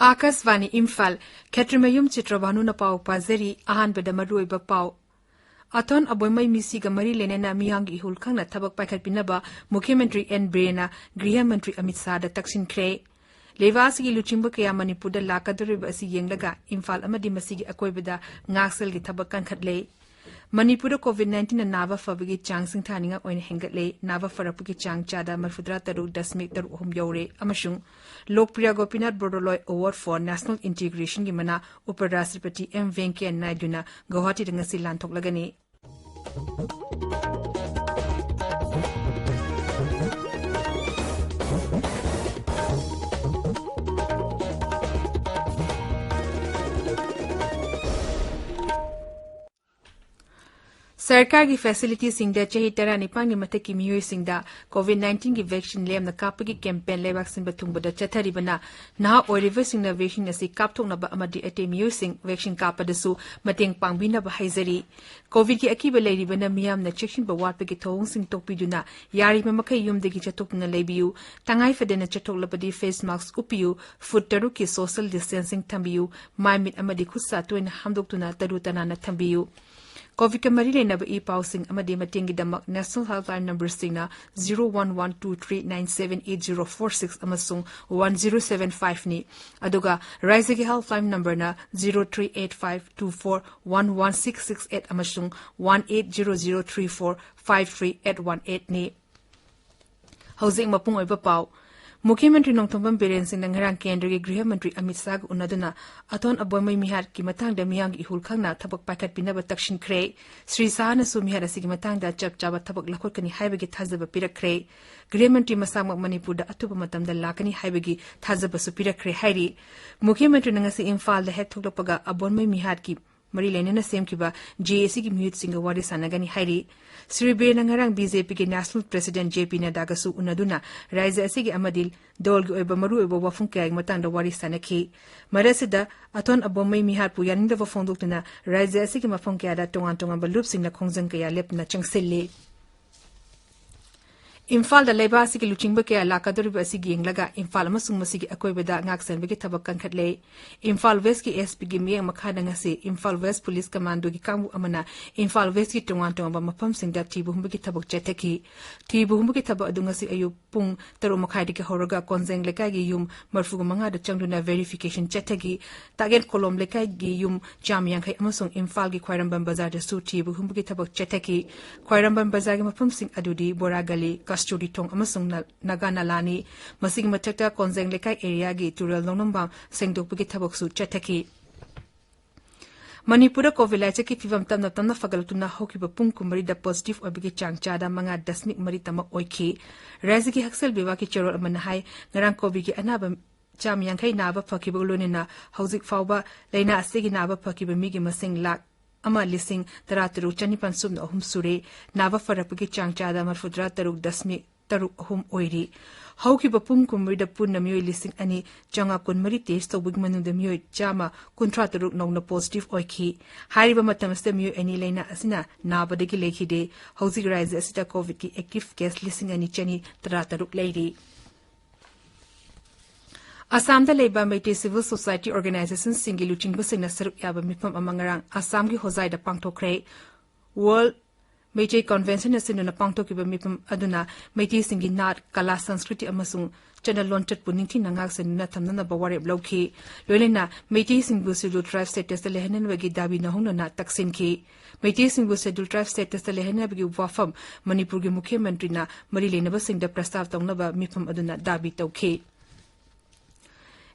Akasvani Imphal Chitrabhanu Chitrabhanu na pau pazeri ahanbada maruoiba pau Athon aboimai misi ga mari lenena miyang ihul khangna thabak paikhat pinaba Mukhyamantri N Brena Griha Mantri Amit Shah da taksin kre Levas gi luchimba kaya Manipur da lakaduriba asi yenglaga Imphal amadi masigi akoibada ngaksel gi thabak kan khatle Manipur COVID-19 na nava fabigi chang sing thaninga oin hengatle nava farapugi chang chada marfudra taru dasmik taru hum yore amashung lokpriya gopinath brodoloi award for national integration gi mana uparashtrapati M Venkaiah Naidu na Guwahati da ngasi lanthok lagani Sarkar की facility सिंगदा चही तरा निपांग नि मथे की मियोय सिंगदा कोविड-19 की vaccine लेम न कापगी campaign लेबाक सिंग बथुंगबदा चथरी बना ना ओरिवर सिंग न वैक्सीन असि कापथोंगनबा अमदि अटे मियोय सिंग वैक्सीन कापदसु मतेंग पांगबिनबा हाइजरी कोविड की अकीब लेरिबना मियाम न चेक्सिन बवाटपगी थोंग सिंग तोकपिदुना यारि ममखै युमदगी चतोकना लेबियु तंगाई फदेना चतोकलबदी फेस मास्क उपियु फुट तरु की सोशल डिस्टेंसिंग थंबियु माइमिट अमदि खुसा तोइना हमदोकतुना तरु तनाना थंबियु कोविड का मरी लेनब ई पाउसिंग अमदे मतेंगी दमक नेशनल हेल्पलाइन नंबर सिंगना 011239788046 अमसुंग 1075 नि अदुगा राइजे की हेल्पलाइन नंबर ना 0385241166 अमसुंग 1800345318 नि हौजिंग मपुंग ओइबा पाउ मुख्यमंत्री नोंथोंबम बिरेन सिंह नंगरांग केंद्र के गृह मंत्री अमित शाह उन्नदुना अथोन अबोमई मिहार की मतंगदा मियांग इहुल खंगना थबक पाखत पिनब तक्षिन खरे श्री शाह न सुमिहार असि की मतंगदा चप चाबा थबक लखोकनी हाइबगी थाजब पिरखरे गृह मंत्री मसामक मणिपुर दा अथुब मतमदा लाकनी हाइबगी थाजब सु पिरखरे हाइरी मुख्यमंत्री नंगसी इम्फाल दा हेक थोकलपगा अबोमई मिहार की मरी लेनेना सेमकिबा जेएसी की म्यूट सिंग वारी सानगनी हाइरी श्री बेनंगरांग बीजेपी के नेशनल प्रेसिडेंट जेपी नड्डागसु उन्नदुना राज्य असिगी अमदिल दोलगी ओइबा मरु ओइबा वफुं कयाग मतंगदा वारी सानखी मरसिदा अथोन अबोमई मिहार पु यानिंगदा फोंदोक्तुना राज्य असिगी मफुं कयादा तोंगान तोंगान बलुप सिंगना खोंजंग कया लेपना चंगसिल्ले इम्फाल दा लेबा असिगी लुचिंगबा कया लाकादोरिबा असिगी येंगलगा इम्फाल अमसुंग मसिगी अकोइबदा ngaksanbagi thabak kankatle Imphal west की एसपी की मियंग मखादा ngasi Imphal west police commando की कांगु अमना इम्फाल वेस्ट की टोंगान टोंगाबा मफम सिंगदा थिबुहुंबगी थबक चेथकी थिबुहुंबगी थबक अदु ngasi अयु पुंग तरो मखाइदि के होरगा कोंजेंग लेकाई गी युम मरफुग मंगा दा चंगदुना वेरिफिकेशन चेथकी तागेन कोलम लेकाई गी युम चामयांखै अमसुंग इम्फाल की ख्वाइरंबम बाजार दा सु थिबुहुंबगी थबक चेथकी ख्वाइरंबम बाजार की मफम सिंग अदुदी बोरागली कस्टोडी थोंग अमसुंग नागानालानी मसिग मथक्ता कोंजेंग लेकाई एरिया गी तुरल नोंनंबा सेंगदोकपगी थबकसु चेथकी मणिपुर कोविड लाइचे की फिवम तमना तमना फगलतुना होकिब पुंग कुमरी दा पॉजिटिव ओबगी चांगचादा मंगा दशमिक मरी तमक ओइखी राज्य की हक्सल बेवा की चरोल अमन हाई ngरang कोविड की अनाब चाम यांखै नाबा फकिब लोनेना हौजिक फावबा लेना असेगी नाबा फकिब मिगी मसिंग लाख अमा लिसिंग 13,503 सुरे नाबा फरपगी चांगचादा मरफुद्रा 13.3 ओइरी हौकिब पुंग कुमरीदा पुन्ना मियोय लिसिंग अनि चंगा कुनमरी टेस्ट तौबगी मनुदा मियोय चामा 13 नौना पॉजिटिव ओइखी हारिबा मतमस्ते मियोय एनी लेना असिना नाबदगी लेखिदे हौजिक राज्य असिदा कोविड की एक्टिव केस लिसिंग अनि चनी 13 लेरी असम दा लेबा मेटे सिविल सोसाइटी ऑर्गेनाइजेशन सिंगी लुचिंगबा सिंगना सरुक याबा मिफम अमंगरांग असम की होजाइदा पांगथोखरे वर्ल्ड मेटे कन्वेंशन असिनुना पांगथोकिबा मिफम अदुना मेटे सिंगी नाट कला संस्कृति अमसुंग चना लोंचट पुनिंगथि नंगाक सनुना थमना बवारेब लौखी लोलेना मेटे सिंगबु शेड्यूल ट्राइब स्टेटस लेहनन वगी दाबी नहुंना तकसिनखी मेटे सिंगबु शेड्यूल ट्राइब स्टेटस लेहनन वगी वाफम मणिपुर के मुख्यमंत्री ना मरी लेनबा सिंगदा प्रस्ताव तौनबा मिफम अदुना दाबी तौखी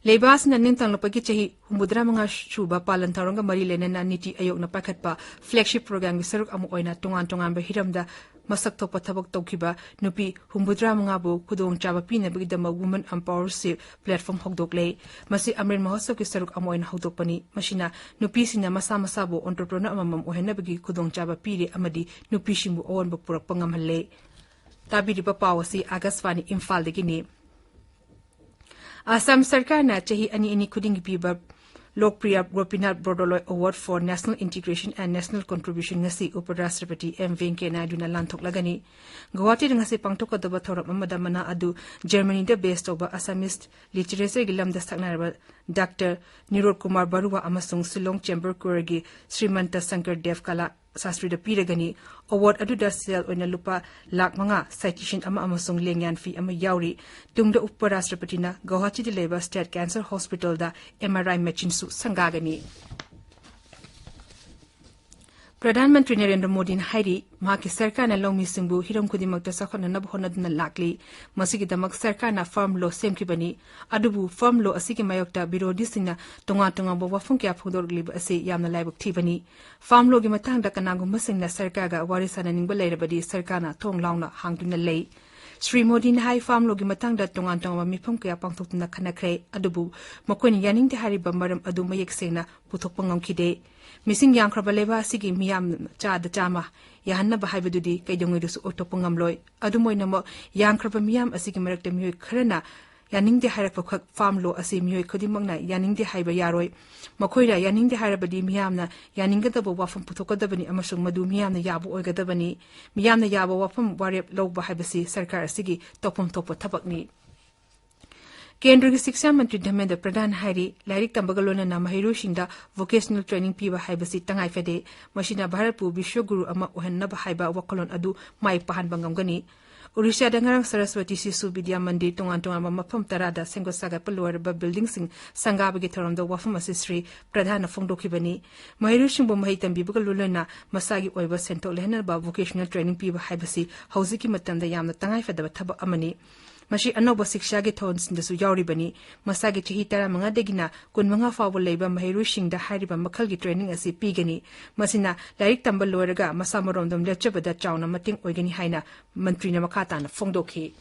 लेबास ननिंग तंगलपगी चही हुमुद्रा मंगा शुबा पालन थरंगा मरी लेनेना नीति आयोग न पाखतपा फ्लैगशिप प्रोग्राम की सरुक अमु ओइना तोंगान तोंगान बा हिरमदा मसक थोप थबक तौखिबा नुपी हुमुद्रा मंगा बु खुदोंग चाबा पिनबगी दम वुमन एम्पावरशिप प्लेटफॉर्म होगदोकले मसी अमृत महोत्सव की सरुक अमु ओइना होगदोकपनी मसिना नुपी सिना मसा मसा बु एंटरप्रेन्योर अमम ओहेनबगी खुदोंग चाबा पिरे अमदी नुपी सिंबु ओवन बु पुरक पंगमहले ताबिरिबा पावसी आकाशवाणी इम्फाल दगिनी असम सरकार ना चाही अनि खुदिंग पीबा Lokpriya Gopinath Bordoloi Award for National Integration and National Contribution ngasi Uparashtrapati M. Venkaiah Naidu na lanthoklagani. Guwahati ngasi pangtokadaba thoram amada mana adu Germany da based over Assamese literature gilamda saknaraba Dr. Nirod Kumar Barua amasung Silong Chamber Kuragi Srimanta Sankar Dev Kala Sastri da Piragani award aduda sel oina lupa lakh manga citation ama amasung lengyan fee ama yauri tungda Uparashtrapati na Guwahati de Leba State Cancer Hospital da MRI machine su sangagani. Pradhan Mantri Narendra Modi hairi mahaki sarkar na longmi singbu hiram kudimakta sakhonanab honaduna lakli masigi damak sarkar na farm law semkibani adubu farm law asigi mayokta birodi singna tonga bawa fungkya phudor liba ase yamna laibuk thibani farm law gi matangda kanagu masingna sarkar ga warisana ningba leirabadi sarkar na thong launa hangduna lei Sri Modi hai farm law gi matangda tonga mifam kya pangthokna khanakre adubu makoini yaning de hari bambaram adu mayek sengna puthokpangam khide Missing young Krabaleva Sigi Miam Cha the Chama, Yahanna Bahabudi, Kaidungus Otopungamloy, Adumoinamo, young Krabamiam, a Sigimerk de Mu Krena, Yaning de Harapok farm law as a Mu Kodimona, Yaning de Hybayaroi, Makoida, Yaning de Harabadi Miamna, Yaninga the Wafam Putokodabani, Amasung Madu Miam the Yabu Ogadabani, Miam the Yabu Wafam Warrior Low Bahabasi, Sarkar Sigi, Topum Topo Tabakni. Kendra ki Shiksha Mantri Dhamendra Pradhan Hairi, Lairik Tambagalona na Mahirushinda Vocational Training Piwa Haibasi Tangai Fede, Mashina Bharatpu Vishwaguru Ama Uhanna Bahaiba Wakalon Adu Mai Pahan Bangamgani. Urisha Dangarang Saraswati Sisu Vidya Mandi Tongan Mapam Tarada Sengo Saga Paluar Building Sing Sangabagi Toronto Wafam Asisri Pradhana Fongdokibani. Mahirushinbo Mahitam Bibugaluna Masagi Oiva Sento Lehanaba Vocational Training Piwa Haibasi, Hausiki Matanda Yam the Tangai Fede Taba Amani. Mashi Anoba Sikshagi Tones in the Suyauri Masagi Chihitara Mangadegina, Kun Manga Fawa Labor Mahirushing the Hariba Makalgi training as a pigani, Masina, Larik Tambaloraga, Masamarondom Lechabada da Chauna Mating Ogani Haina, Mantrina Makatan, Fongdoki.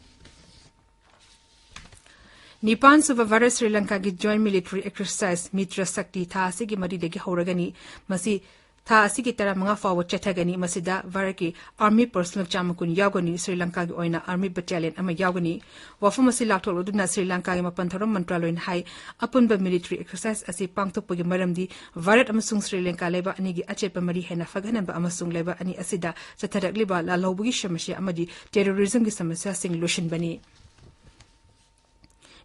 Nipan Subavara Sri Lanka gi joint military exercise Mitra Sakti Tha Sigi Maridegi Horagani, Masi Tha Sigi Tara Manga Fawa Chetagani, Masida, Varaki, Army Personal Chamakun Yagoni, Sri Lanka Oina, Army Battalion, Ama Yagoni, Wafamasi Lato Uduna Sri Lanka Mapantaram Mantralo in High, upon the military exercise as a Pangtopo Maramdi, Varat Amasung Sri Lanka Leba Anigi Achepa Mari Hena Faganamba Amasung Leba Ani Asida, Satarak Liba, La Lobugi Shamashi Amadi, Terrorism Gisamasya Sing Lushin Bani.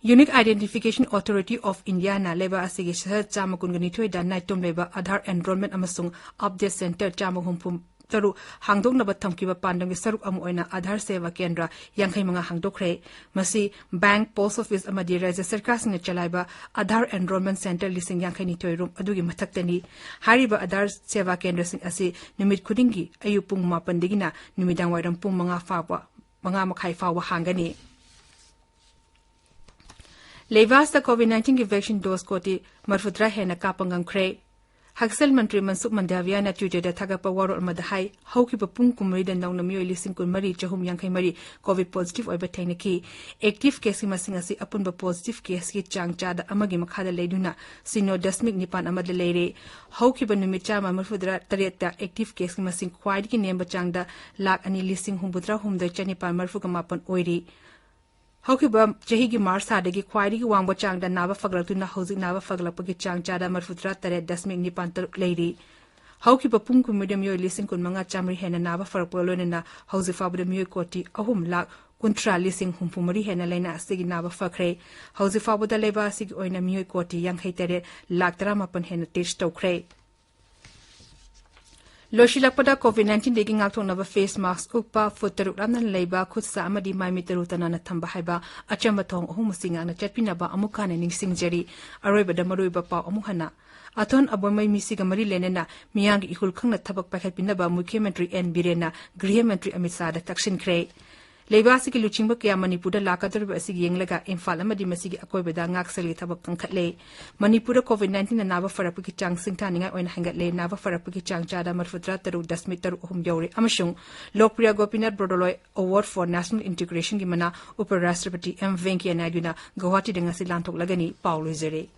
Unique Identification Authority of India na leba asigi shahar chamakun ganitoi da naitom leba Aadhaar Enrollment amasung Update Center chamahumpum taru hangdok na bathamkiba pandang saruk amu oina Aadhaar Seva Kendra yankhai manga hangdokre masi Bank Post Office amadi Rajya Sarkar sing chalaiba Aadhaar Enrollment Center lising yankhai ni toy room adugi mathaktani hariba Aadhaar Seva Kendra sing asi nimit khudingi ayupung mapandigina nimidang wairam pung manga makhai fawa hangani Levas the COVID-19 vaccine dose koti marfutra hena kapangang kre. Haksel Mantri Mansuk Mandavia na Tuesday da Tagapa Waro Madahai, Haukipa Punkumri da Nong Namio Lising Mari, Jahum Yankai Mari, COVID positive over Tainaki. Active case Masingasi upon the positive case Chang Chada Amagi Makada Leduna, Sino Dasmik Nipan Amad Lady. Haukipa Numichama Marfudra Tareta active case Masing Quaidi Nemba Changda, Lak Ani Lising Humbutra Hum the Chanipan Marfukamapan Oiri. Haukiba Jahigi Marsadagi Quaidi Wamba Chang da Nava Faglatuna Hosi Nava Faglapaki Chang Chada Marfutra Taret Dasmik Nipantar Lady. Haukiba Punku Medium Yo Lissing Kun Manga Chamri Hena Nava Farpolona Hosi Fabra Mu Koti Ahum Lak Kuntra Lissing Humpumari Hena Lena Sigi Nava Fakre Hosi Fabuda Leba Sig Oina Mu Koti Yang Hatere Lak Dramapan Hena Tish Tokre. Loshilakpada COVID-19 digging out on face mask ukpa futarukramnan leba khutsa amadi maimitterutana na thamba haiba achamathong humusing na chatpinaba amukane ningsingjari aroibada maroiba pa amuhana athon abomai misiga mari lenena miyang ihul khangna thabak pakhatpinaba Mukhyamantri N Birena Griha Mantri Amit Shah da takshin kre Leibasi ki luchingba kya Manipura lakatar asigi yenglaga Imphal amadi masigi akoibada ngaksali thabak kangkhatle Manipura COVID-19 na naba farapaki chang singthaninga oina hangatle naba farapaki chang chada marfutra taru dasmit taru hum yauri amashung Lokpriya Gopinath Bordoloi Award for National Integration gi mana Uparashtrapati M. Venkaiah Naidu na Guwahati dengasi lantok lagani Paulo Zere